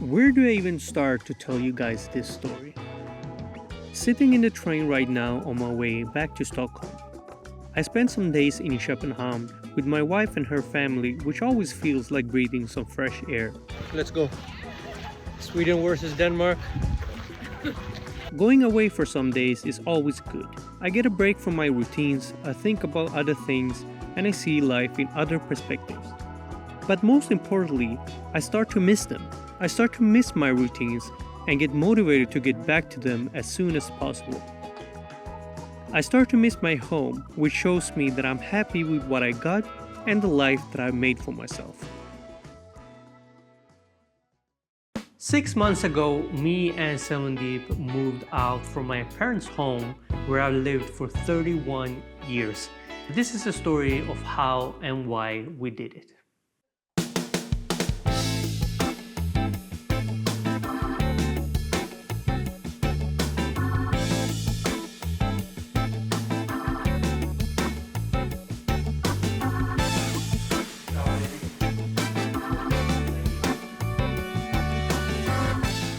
Where do I even start to tell you guys this story? Sitting in the train right now on my way back to Stockholm. I spent some days in Köpenhamn with my wife and her family, which always feels like breathing some fresh air. Let's go. Sweden versus Denmark. Going away for some days is always good. I get a break from my routines, I think about other things, and I see life in other perspectives. But most importantly, I start to miss them. I start to miss my routines and get motivated to get back to them as soon as possible. I start to miss my home, which shows me that I'm happy with what I got and the life that I've made for myself. 6 months ago, me and Sevandeep moved out from my parents' home where I lived for 31 years. This is a story of how and why we did it.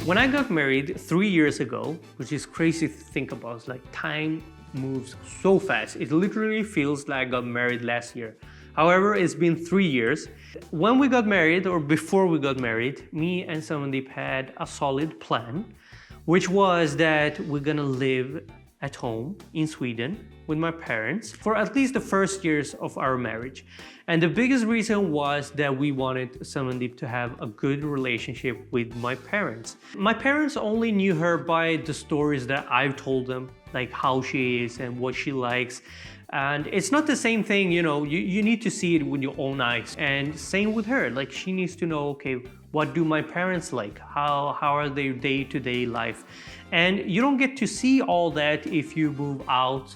When I got married 3 years ago, which is crazy to think about, it's like time moves so fast. It literally feels like I got married last year. However, it's been 3 years. When we got married, or before we got married, me and Sevandeep had a solid plan, which was that we're gonna live at home in Sweden with my parents for at least the first years of our marriage. And the biggest reason was that we wanted Sevandeep to have a good relationship with my parents. My parents only knew her by the stories that I've told them, like how she is and what she likes. And it's not the same thing, you need to see it with your own eyes. And same with her, like she needs to know, okay, what do my parents like? How are their day-to-day life? And you don't get to see all that if you move out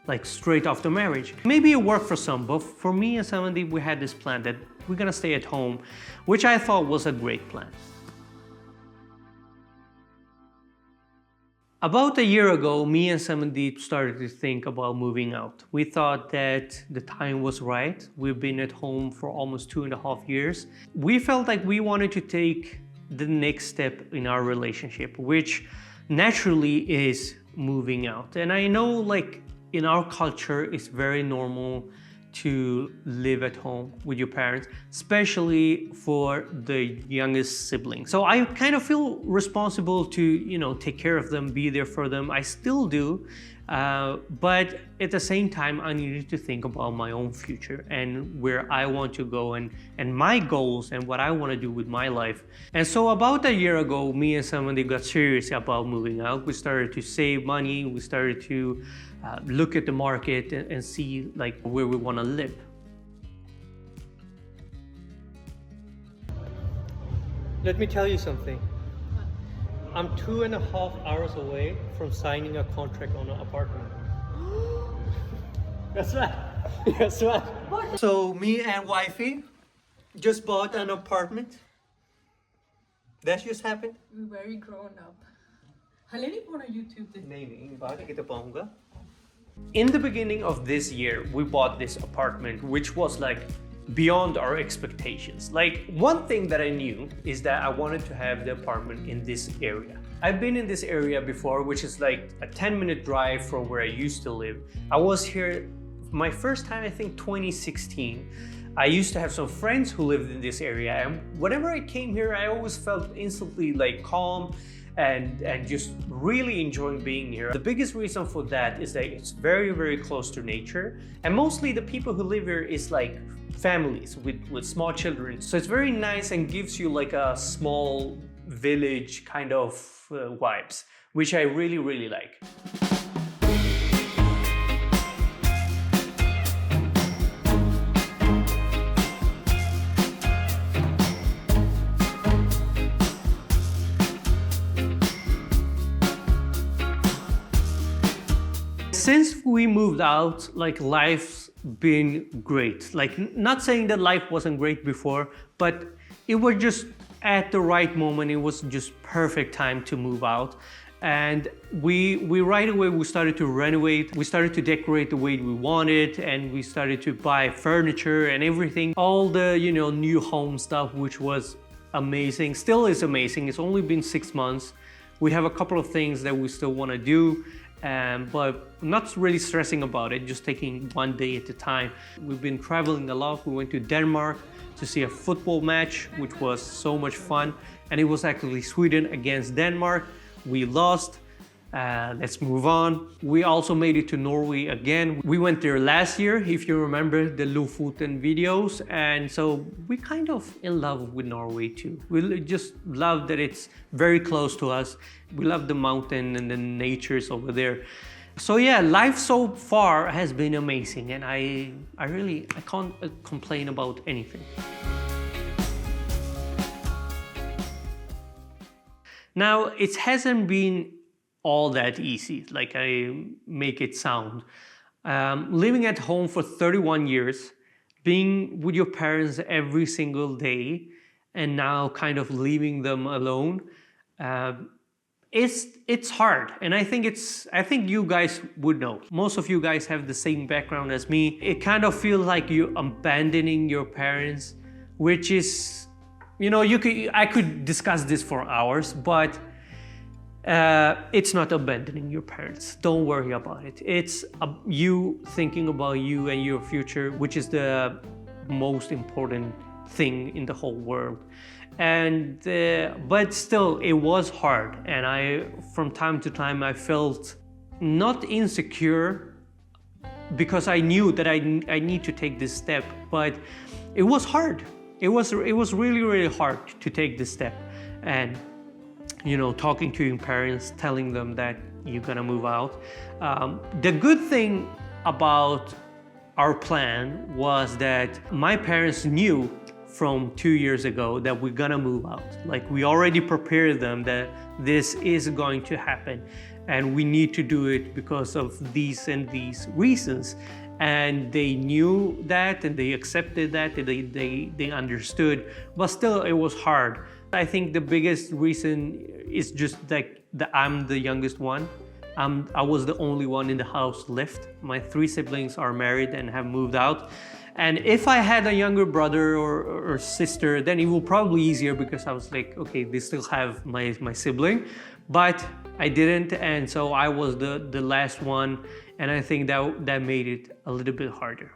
like straight after marriage. Maybe it worked for some, but for me and Sevandeep, we had this plan that we're gonna stay at home, which I thought was a great plan. About a year ago, me and Sevandeep started to think about moving out. We thought that the time was right. We've been at home for almost 2.5 years. We felt like we wanted to take the next step in our relationship, which naturally is moving out. And I know like in our culture, it's very normal to live at home with your parents, especially for the youngest sibling. So I kind of feel responsible to, take care of them, be there for them. I still do, but at the same time, I needed to think about my own future and where I want to go and my goals and what I want to do with my life. And so about a year ago, me and somebody got serious about moving out. We started to save money. We started to look at the market and see like where we want to live. Let me tell you something. I'm 2.5 hours away from signing a contract on an apartment. That's right. That's right. What? So me and wifey just bought an apartment. That just happened. We're very grown up. Haleni pona YouTube पे. नहीं बाद में कितना पाऊंगा. In the beginning of this year, we bought this apartment, which was like beyond our expectations. Like one thing that I knew is that I wanted to have the apartment in this area. I've been in this area before, which is like a 10-minute drive from where I used to live. I was here my first time, I think 2016. I used to have some friends who lived in this area, and whenever I came here, I always felt instantly like calm and just really enjoying being here. The biggest reason for that is that it's very, very close to nature, and mostly the people who live here is like families with small children. So it's very nice and gives you like a small village kind of vibes, which I really, really like. Since we moved out, like life's been great. Like not saying that life wasn't great before, but it was just at the right moment. It was just perfect time to move out. And we right away, we started to renovate. We started to decorate the way we wanted, and we started to buy furniture and everything. All the, new home stuff, which was amazing, still is amazing. It's only been 6 months. We have a couple of things that we still want to do, but not really stressing about it, just taking one day at a time. We've been traveling a lot. We went to Denmark to see a football match, which was so much fun. And it was actually Sweden against Denmark. We lost. Let's move on. We also made it to Norway again. We went there last year, if you remember the Lofoten videos. And so we kind of in love with Norway too. We just love that it's very close to us. We love the mountain and the natures over there. So yeah, life so far has been amazing, and I can't complain about anything. Now, it hasn't been all that easy, like I make it sound. Living at home for 31 years, being with your parents every single day, and now kind of leaving them alone, it's hard. And I think you guys would know. Most of you guys have the same background as me. It kind of feels like you're abandoning your parents, which is, you know, I could discuss this for hours, but it's not abandoning your parents. Don't worry about it. It's you thinking about you and your future, which is the most important thing in the whole world. And but still, it was hard, and from time to time I felt not insecure, because I knew that I need to take this step, but it was hard. It was really hard to take this step, and you know, talking to your parents, telling them that you're gonna move out. The good thing about our plan was that my parents knew from 2 years ago that we're gonna move out. Like, we already prepared them that this is going to happen, and we need to do it because of these and these reasons. And they knew that, and they accepted that, and they understood, but still it was hard. I think the biggest reason is just like that I'm the youngest one. I was the only one in the house left. My 3 siblings are married and have moved out. And if I had a younger brother or sister, then it would probably be easier, because I was like, okay, they still have my sibling. But I didn't, and so I was the last one, and I think that made it a little bit harder.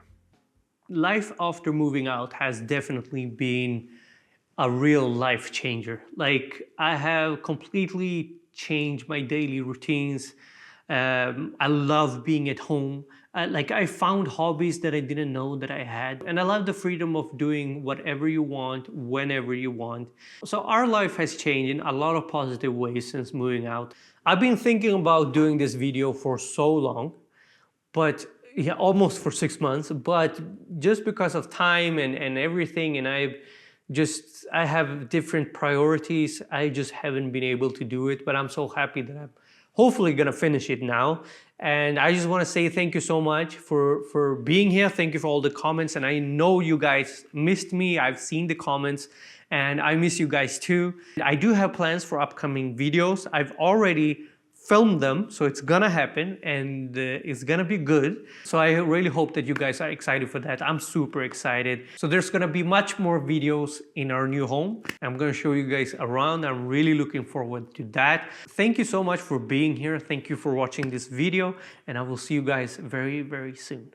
Life after moving out has definitely been a real life changer. Like, I have completely changed my daily routines. I love being at home. I found hobbies that I didn't know that I had. And I love the freedom of doing whatever you want, whenever you want. So our life has changed in a lot of positive ways since moving out. I've been thinking about doing this video for so long, but yeah, almost for 6 months. But just because of time and everything, and I have different priorities, I just haven't been able to do it. But I'm so happy that I'm hopefully gonna finish it now. And I just want to say thank you so much for being here. Thank you for all the comments. And I know you guys missed me. I've seen the comments, and I miss you guys too. I do have plans for upcoming videos. I've already filmed them, so it's gonna happen, and it's gonna be good. So I really hope that you guys are excited for that. I'm super excited. So there's gonna be much more videos in our new home. I'm gonna show you guys around. I'm really looking forward to that. Thank you so much for being here. Thank you for watching this video, and I will see you guys very, very soon.